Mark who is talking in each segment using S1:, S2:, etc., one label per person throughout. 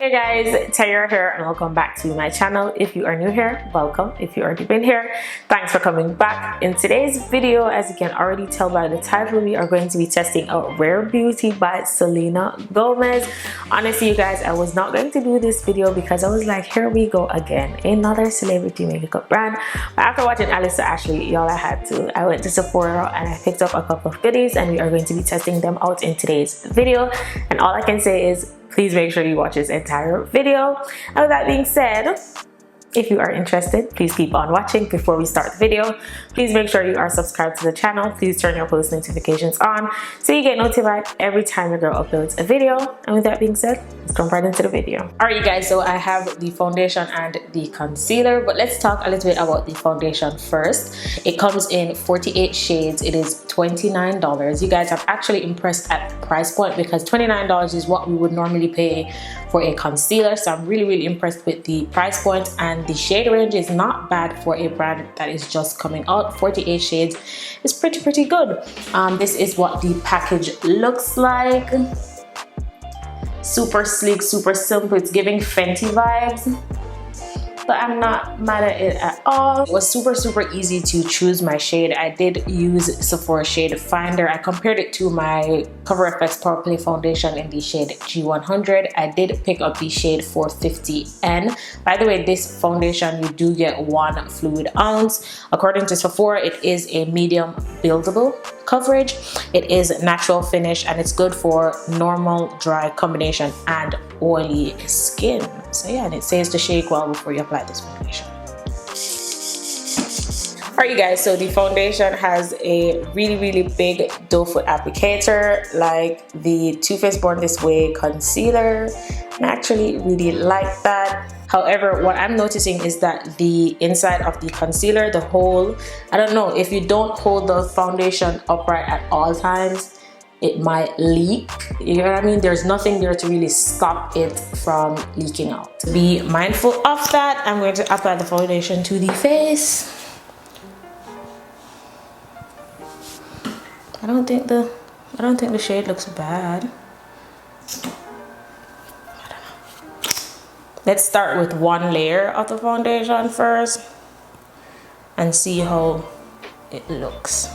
S1: Hey guys, Tara here and welcome back to my channel. If you are new here, welcome. If you already been here, thanks for coming back. In today's video, as you can already tell by the title, we are going to be testing out Rare Beauty by Selena Gomez. Honestly, you guys, I was not going to do this video because I was like, here we go again, another celebrity makeup brand. But after watching Alyssa Ashley, y'all, I had to. I went to Sephora and I picked up a couple of goodies and we are going to be testing them out in today's video. And all I can say is, please make sure you watch this entire video. And with that being said, if you are interested, please keep on watching. Before we start the video, please make sure you are subscribed to the channel. Please turn your post notifications on so you get notified every time your girl uploads a video. And with that being said, let's jump right into the video. Alright you guys, so I have the foundation and the concealer, but let's talk a little bit about the foundation first. It comes in 48 shades. It is $29. You guys, I'm actually impressed at the price point because $29 is what we would normally pay for a concealer. So I'm really impressed with the price point, and the shade range is not bad for a brand that is just coming out. 48 shades is pretty good. This is what the package looks like. Super sleek, super simple. It's giving Fenty vibes, but I'm not mad at it at all. It was super easy to choose my shade. I did use Sephora Shade Finder. I compared it to my ColourPop Power Play foundation in the shade G100. I did pick up the shade 450N. By the way, this foundation, you do get 1 fluid ounce. According to Sephora, it is a medium buildable coverage. It is natural finish and it's good for normal, dry combination and oily skin. So yeah, and it says to shake well before you apply this foundation. Alright you guys, so the foundation has a really big doe foot applicator like the Too Faced Born This Way concealer. I actually really like that. However, what I'm noticing is that the inside of the concealer, the hole, I don't know, if you don't hold the foundation upright at all times, it might leak. You know what I mean? There's nothing there to really stop it from leaking out. To be mindful of that, I'm going to apply the foundation to the face. I don't think the shade looks bad. Let's start with 1 layer of the foundation first and see how it looks.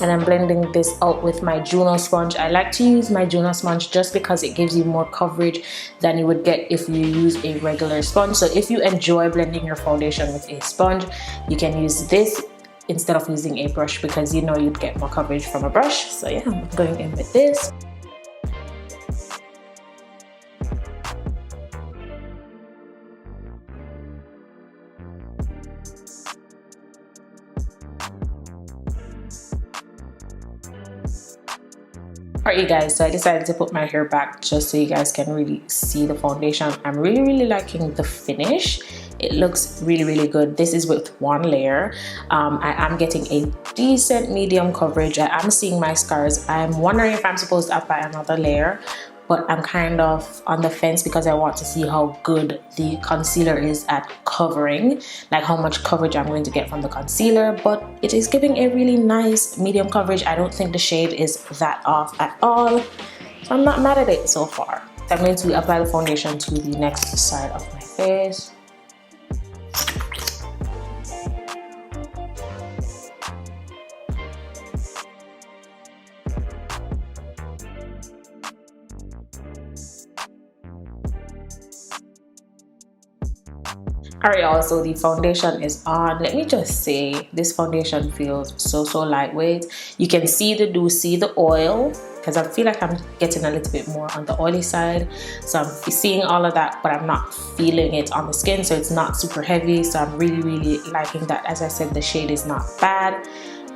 S1: And I'm blending this out with my Juno sponge. I like to use my Juno sponge just because it gives you more coverage than you would get if you use a regular sponge. So if you enjoy blending your foundation with a sponge, you can use this instead of using a brush because you know you'd get more coverage from a brush. So yeah, I'm going in with this. Alright you guys, so I decided to put my hair back just so you guys can really see the foundation. I'm really liking the finish. It looks really good. This is with 1 layer. I am getting a decent medium coverage. I am seeing my scars. I'm wondering if I'm supposed to apply another layer, but I'm kind of on the fence because I want to see how good the concealer is at covering, like how much coverage I'm going to get from the concealer. But it is giving a really nice medium coverage. I don't think the shade is that off at all, so I'm not mad at it so far. I'm going to apply the foundation to the next side of my face. Alright y'all, so the foundation is on. Let me just say, this foundation feels so lightweight. You can see the dew, see the oil, because I feel like I'm getting a little bit more on the oily side. So I'm seeing all of that, but I'm not feeling it on the skin, so it's not super heavy. So I'm really liking that. As I said, the shade is not bad.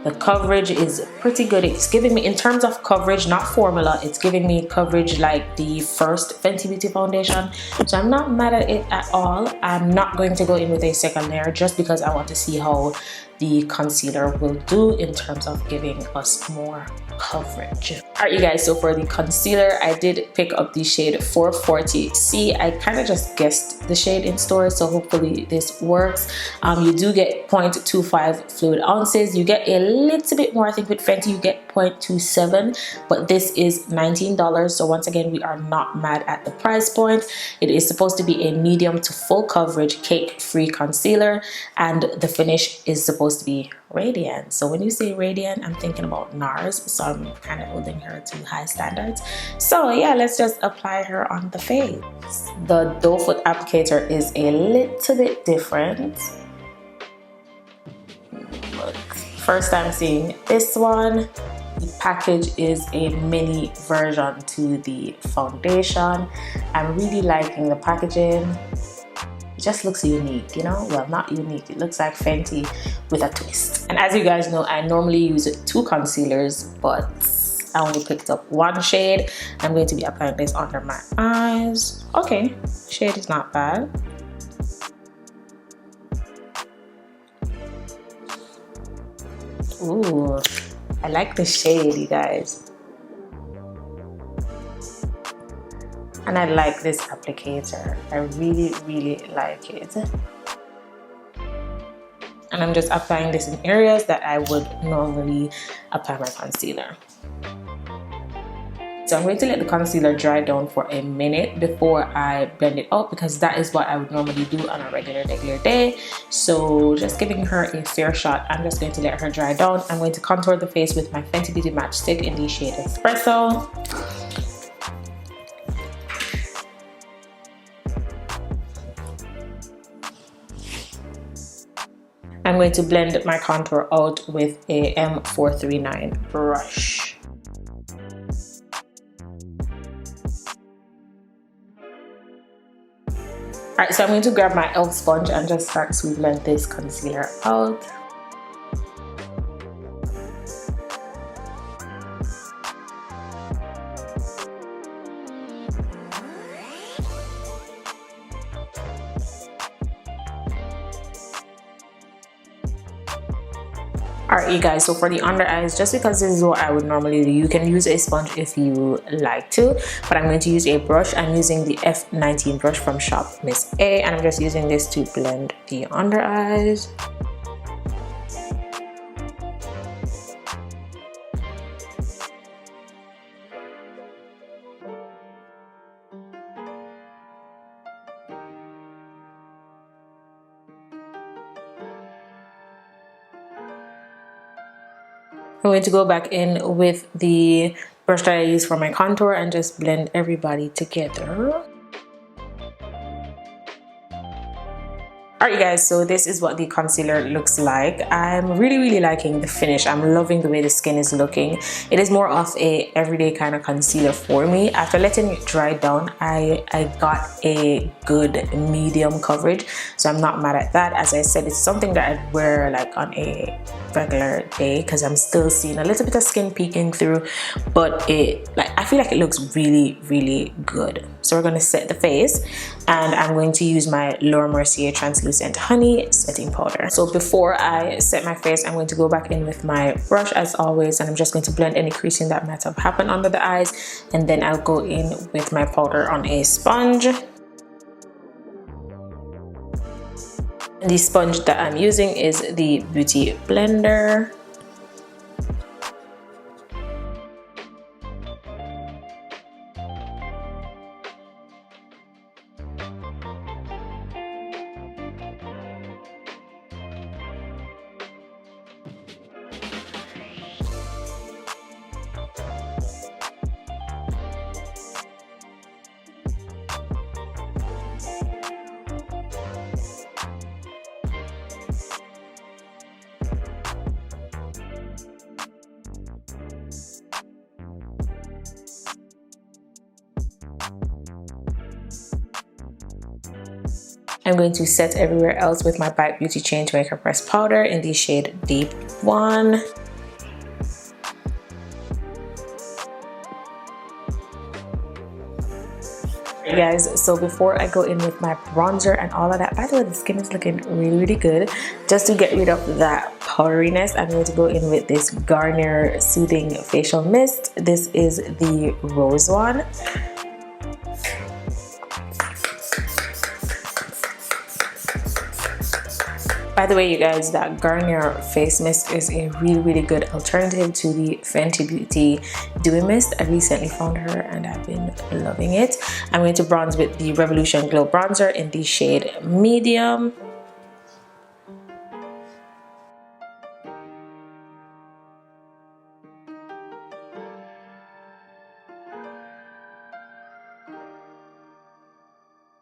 S1: The coverage is pretty good. It's giving me, in terms of coverage, not formula, it's giving me coverage like the first Fenty Beauty foundation. So I'm not mad at it at all. I'm not going to go in with a second layer just because I want to see how the concealer will do in terms of giving us more coverage. Alright you guys, so for the concealer I did pick up the shade 440C. I kind of just guessed the shade in store, so hopefully this works. You do get 0.25 fluid ounces. You get a little bit more, I think with Fenty you get 0.27, but this is $19, so once again we are not mad at the price point. It is supposed to be a medium to full coverage cake free concealer, and the finish is supposed to be radiant. So when you say radiant, I'm thinking about NARS, so I'm kind of holding her to high standards. So yeah, let's just apply her on the face. The doe foot applicator is a little bit different. Look, first time seeing this one. The package is a mini version to the foundation. I'm really liking the packaging. It just looks unique, you know? Well, not unique, it looks like Fenty with a twist. And as you guys know, I normally use 2 concealers, but I only picked up 1 shade. I'm going to be applying this under my eyes. Okay, shade is not bad. Ooh, I like the shade, you guys. And I like this applicator. I really, really like it. And I'm just applying this in areas that I would normally apply my concealer. So I'm going to let the concealer dry down for a minute before I blend it out, because that is what I would normally do on a regular day. So just giving her a fair shot, I'm just going to let her dry down. I'm going to contour the face with my Fenty Beauty Matchstick in the shade Espresso. I'm going to blend my contour out with a M439 brush. Alright, so I'm going to grab my e.l.f. sponge and just start to blend this concealer out. Alright you guys, so for the under eyes, just because this is what I would normally do, you can use a sponge if you like to, but I'm going to use a brush. I'm using the F19 brush from Shop Miss A, and I'm just using this to blend the under eyes. I'm going to go back in with the brush that I use for my contour and just blend everybody together. Alright you guys, so this is what the concealer looks like. I'm really liking the finish. I'm loving the way the skin is looking. It is more of a everyday kind of concealer for me. After letting it dry down, I got a good medium coverage, so I'm not mad at that. As I said, it's something that I'd wear like on a regular day because I'm still seeing a little bit of skin peeking through, but I feel like it looks really good. So we're going to set the face, and I'm going to use my Mercier translucent honey setting powder. So before I set my face, I'm going to go back in with my brush as always, and I'm just going to blend any creasing that might have happened under the eyes, and then I'll go in with my powder on a sponge. The sponge that I'm using is the Beauty Blender. I'm going to set everywhere else with my Bite Beauty Change Maker Press Powder in the shade Deep 1. Hey guys, so before I go in with my bronzer and all of that, by the way, the skin is looking really good. Just to get rid of that powderiness, I'm going to go in with this Garnier Soothing Facial Mist. This is the rose one. By the way, you guys, that Garnier face mist is a really good alternative to the Fenty Beauty Dewy Mist. I recently found her and I've been loving it. I'm going to bronze with the Revolution Glow Bronzer in the shade Medium.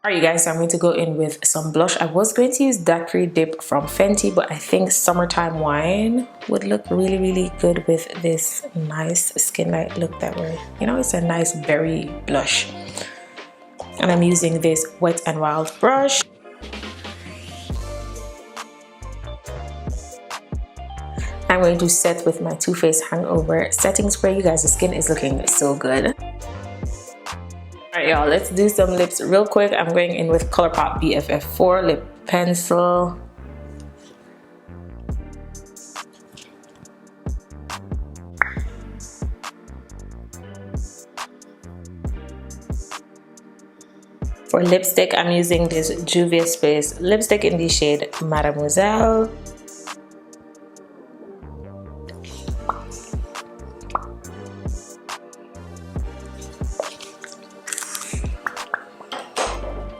S1: Alright you guys, so I'm going to go in with some blush. I was going to use Daiquiri Dip from Fenty, but I think Summertime Wine would look really good with this nice skin light look that we're, you know, it's a nice berry blush. And I'm using this Wet n Wild brush. I'm going to set with my Too Faced Hangover setting spray. You guys, the skin is looking so good. Alright y'all, let's do some lips real quick. I'm going in with ColourPop Bff4 lip pencil. For lipstick, I'm using this Juvias Space lipstick in the shade Mademoiselle.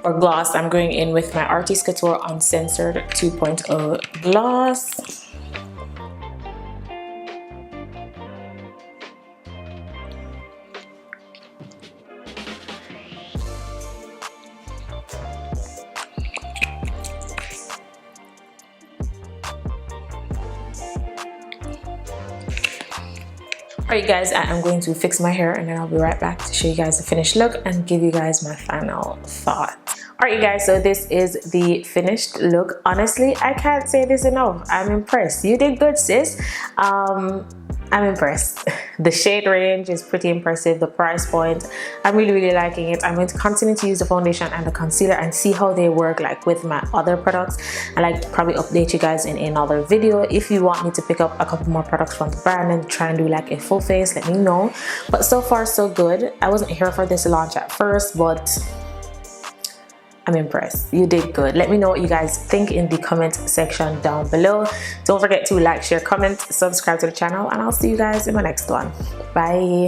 S1: For gloss, I'm going in with my Artist Couture Uncensored 2.0 gloss. Alright guys, I am going to fix my hair and then I'll be right back to show you guys the finished look and give you guys my final thoughts. Alright you guys, so this is the finished look. Honestly, I can't say this enough. I'm impressed. You did good, sis. I'm impressed. The shade range is pretty impressive. The price point, I'm really liking it. I'm going to continue to use the foundation and the concealer and see how they work like with my other products, and like probably update you guys in another video. If you want me to pick up a couple more products from the brand and try and do like a full face, let me know. But so far so good. I wasn't here for this launch at first, but I'm impressed. You did good. Let me know what you guys think in the comment section down below. Don't forget to like, share, comment, subscribe to the channel, and I'll see you guys in my next one. Bye.